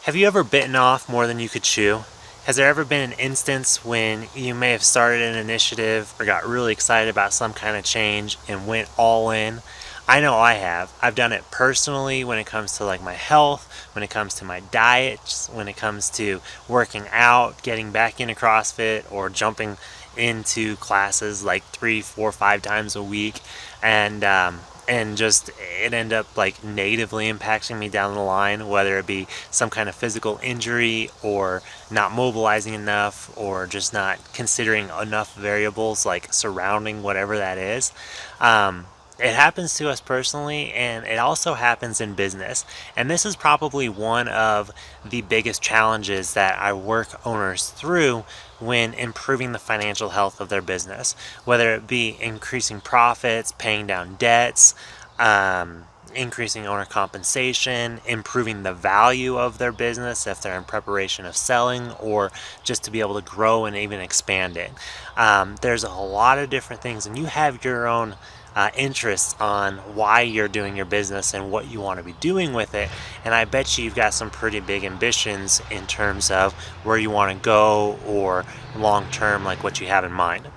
Have you ever bitten off more than you could chew? Has there ever been an instance when you may have started an initiative or got really excited about some kind of change and went all in? I know I have. I've done it personally when it comes to like my health, when it comes to my diet, when it comes to working out, getting back into CrossFit, or jumping into classes like 3, 4, 5 times a week, and just it ended up like negatively impacting me down the line, whether it be some kind of physical injury or not mobilizing enough or just not considering enough variables like surrounding whatever that is. It happens to us personally, and it also happens in business. And this is probably one of the biggest challenges that I work owners through when improving the financial health of their business, whether it be increasing profits, paying down debts, increasing owner compensation, improving the value of their business if they're in preparation of selling, or just to be able to grow and even expand it. There's a lot of different things, and you have your own interests on why you're doing your business and what you want to be doing with it. And I bet you've got some pretty big ambitions in terms of where you want to go or long term, like what you have in mind.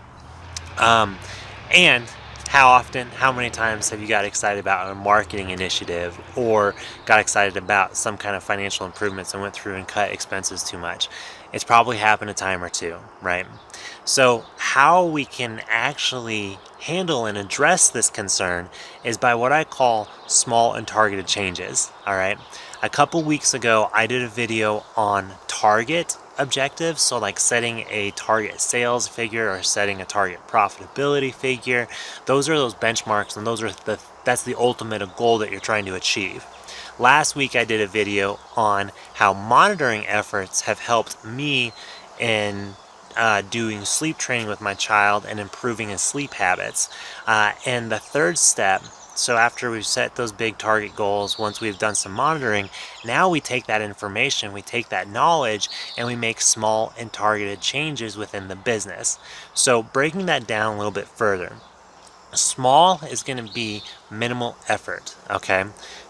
And how often, how many times have you got excited about a marketing initiative or got excited about some kind of financial improvements and went through and cut expenses too much? It's probably happened a time or two, right? So how we can actually handle and address this concern is by what I call small and targeted changes. All right. A couple weeks ago, I did a video on target objectives. So like setting a target sales figure or setting a target profitability figure. Those are those benchmarks, and that's the ultimate goal that you're trying to achieve. Last week I did a video on how monitoring efforts have helped me in doing sleep training with my child and improving his sleep habits. And the third step, so after we've set those big target goals, once we've done some monitoring, now we take that information, we take that knowledge, and we make small and targeted changes within the business. So breaking that down a little bit further, small is going to be minimal effort, okay?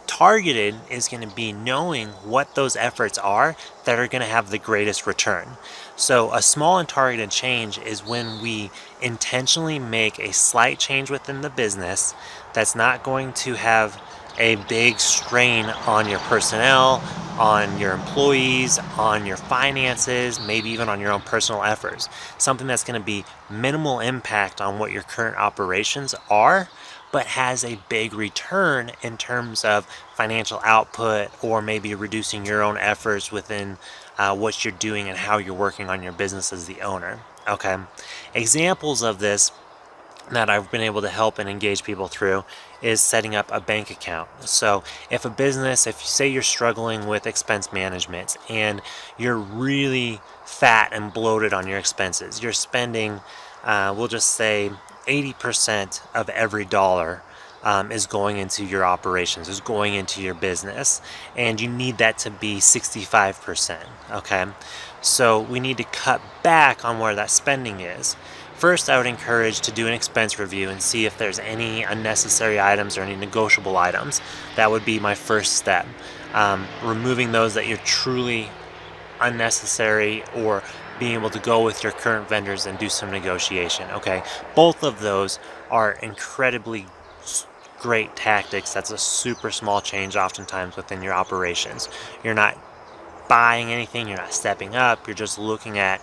Targeted is going to be knowing what those efforts are that are going to have the greatest return. So a small and targeted change is when we intentionally make a slight change within the business that's not going to have a big strain on your personnel, on your employees, on your finances, maybe even on your own personal efforts. Something that's going to be minimal impact on what your current operations are, but has a big return in terms of financial output, or maybe reducing your own efforts within what you're doing and how you're working on your business as the owner. Okay, examples of this that I've been able to help and engage people through is setting up a bank account. So if a business, if you say you're struggling with expense management and you're really fat and bloated on your expenses, you're spending, we'll just say 80% of every dollar is going into your operations, is going into your business, and you need that to be 65%, okay? So we need to cut back on where that spending is. First, I would encourage to do an expense review and see if there's any unnecessary items or any negotiable items. That would be my first step. Removing those that you're truly unnecessary, or being able to go with your current vendors and do some negotiation. Okay, both of those are incredibly great tactics. That's a super small change oftentimes within your operations. You're not buying anything, you're not stepping up, you're just looking at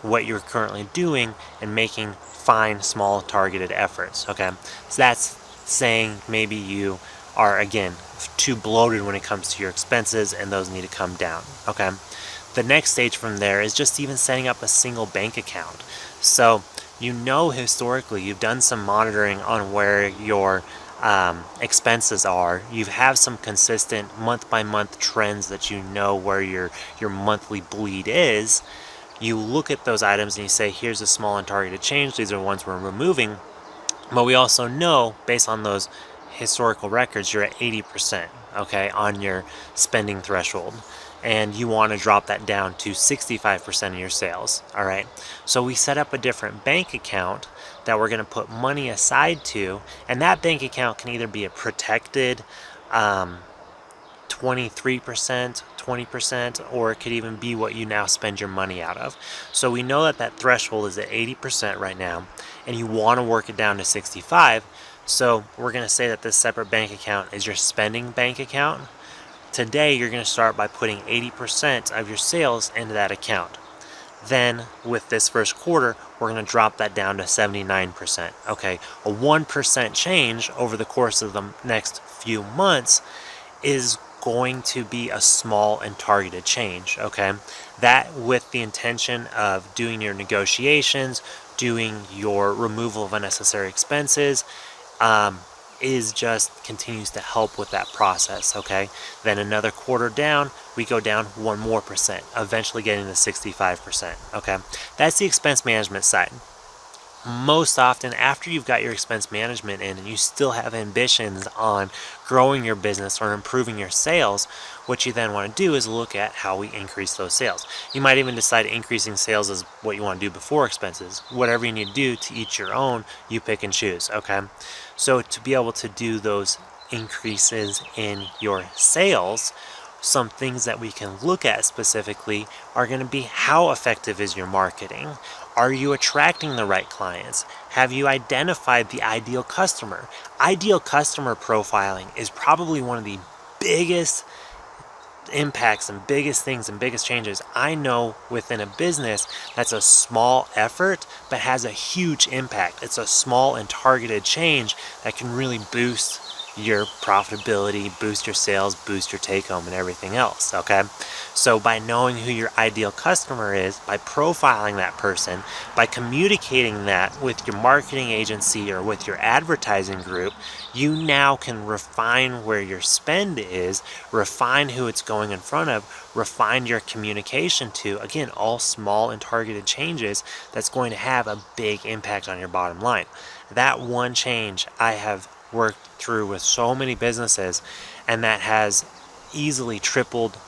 what you're currently doing and making fine, small, targeted efforts. Okay, so that's saying maybe you are, again, too bloated when it comes to your expenses, and those need to come down. Okay, the next stage from there is just even setting up a single bank account. So historically you've done some monitoring on where your expenses are. You have some consistent month by month trends that you know where your monthly bleed is. You look at those items and you say, here's a small and targeted change, these are the ones we're removing. But we also know, based on those historical records, you're at 80%, okay, on your spending threshold, and you want to drop that down to 65% of your sales. All right, so we set up a different bank account that we're going to put money aside to, and that bank account can either be a protected 23%, 20%, or it could even be what you now spend your money out of. So we know that that threshold is at 80% right now, and you want to work it down to 65. So we're going to say that this separate bank account is your spending bank account. Today, you're going to start by putting 80% of your sales into that account. Then with this first quarter, we're going to drop that down to 79%. Okay, a 1% change over the course of the next few months is going to be a small and targeted change. Okay, that with the intention of doing your negotiations, doing your removal of unnecessary expenses, is just continues to help with that process. Okay, then another quarter down, we go down 1 more percent, eventually getting to 65%. Okay, that's the expense management side. Most often, after you've got your expense management in and you still have ambitions on growing your business or improving your sales, what you then want to do is look at how we increase those sales. You might even decide increasing sales is what you want to do before expenses. Whatever you need to do to each your own, you pick and choose. Okay, so to be able to do those increases in your sales, some things that we can look at specifically are going to be: how effective is your marketing? Are you attracting the right clients? Have you identified the ideal customer? Ideal customer profiling is probably one of the biggest impacts and biggest things and biggest changes I know within a business. That's a small effort but has a huge impact. It's a small and targeted change that can really boost your profitability, boost your sales, boost your take home and everything else. Okay, so by knowing who your ideal customer is, by profiling that person, by communicating that with your marketing agency or with your advertising group, you now can refine where your spend is, refine who it's going in front of, refine your communication to. Again, all small and targeted changes that's going to have a big impact on your bottom line. That one change I have worked through with so many businesses, and that has easily tripled,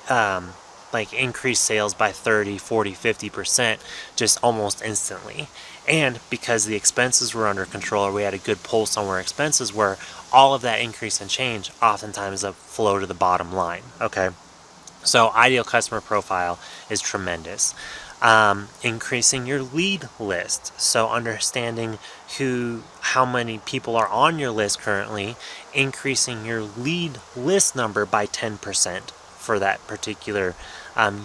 like increased sales by 30, 40, 50% just almost instantly. And because the expenses were under control, or we had a good pulse on where expenses were, all of that increase in change oftentimes a flow to the bottom line. Okay, so ideal customer profile is tremendous. Increasing your lead list, so understanding how many people are on your list currently, increasing your lead list number by 10% for that particular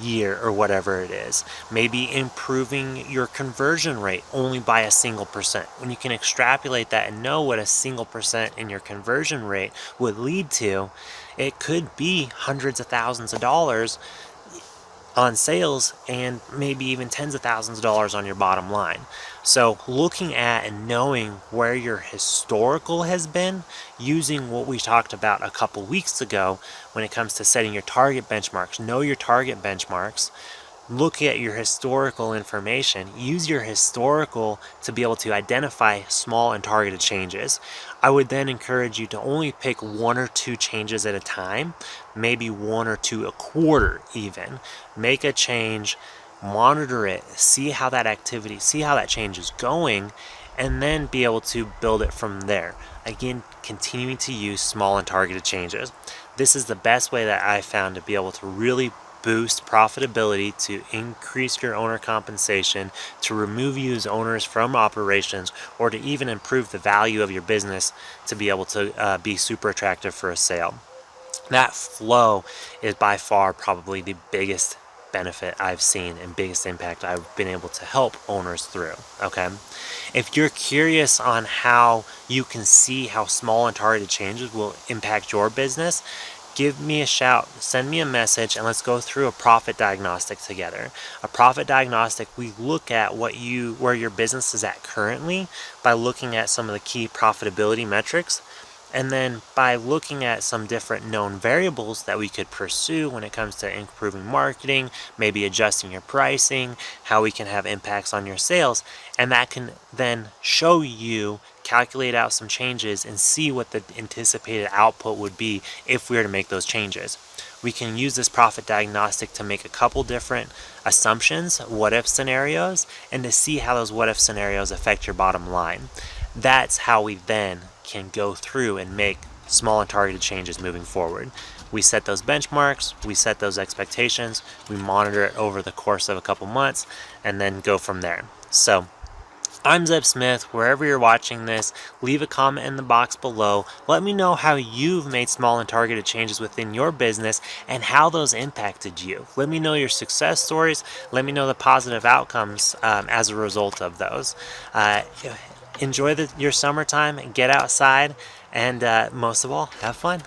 year or whatever it is. Maybe improving your conversion rate only by a single percent. When you can extrapolate that and know what a single percent in your conversion rate would lead to, it could be hundreds of thousands of dollars on sales and maybe even tens of thousands of dollars on your bottom line. So looking at and knowing where your historical has been, using what we talked about a couple weeks ago when it comes to setting your target benchmarks. Know your target benchmarks. Look at your historical information. Use your historical to be able to identify small and targeted changes. I would then encourage you to only pick 1 or 2 changes at a time, maybe 1 or 2 a quarter even. Make a change, monitor it, see how that change is going, and then be able to build it from there. Again, continuing to use small and targeted changes. This is the best way that I found to be able to really boost profitability, to increase your owner compensation, to remove you as owners from operations, or to even improve the value of your business to be able to be super attractive for a sale. That flow is by far probably the biggest benefit I've seen and biggest impact I've been able to help owners through. Okay, if you're curious on how you can see how small and targeted changes will impact your business, give me a shout, send me a message, and let's go through a profit diagnostic together. A profit diagnostic, we look at where your business is at currently by looking at some of the key profitability metrics, and then by looking at some different known variables that we could pursue when it comes to improving marketing, maybe adjusting your pricing, how we can have impacts on your sales, and that can then show you, calculate out some changes and see what the anticipated output would be if we were to make those changes. We can use this profit diagnostic to make a couple different assumptions, what if scenarios, and to see how those what if scenarios affect your bottom line. That's how we then can go through and make small and targeted changes moving forward. We set those benchmarks, we set those expectations, we monitor it over the course of a couple months, and then go from there. So I'm Zeb Smith. Wherever you're watching this, leave a comment in the box below. Let me know how you've made small and targeted changes within your business and how those impacted you. Let me know your success stories. Let me know the positive outcomes as a result of those. Enjoy your summertime, get outside, and most of all, have fun.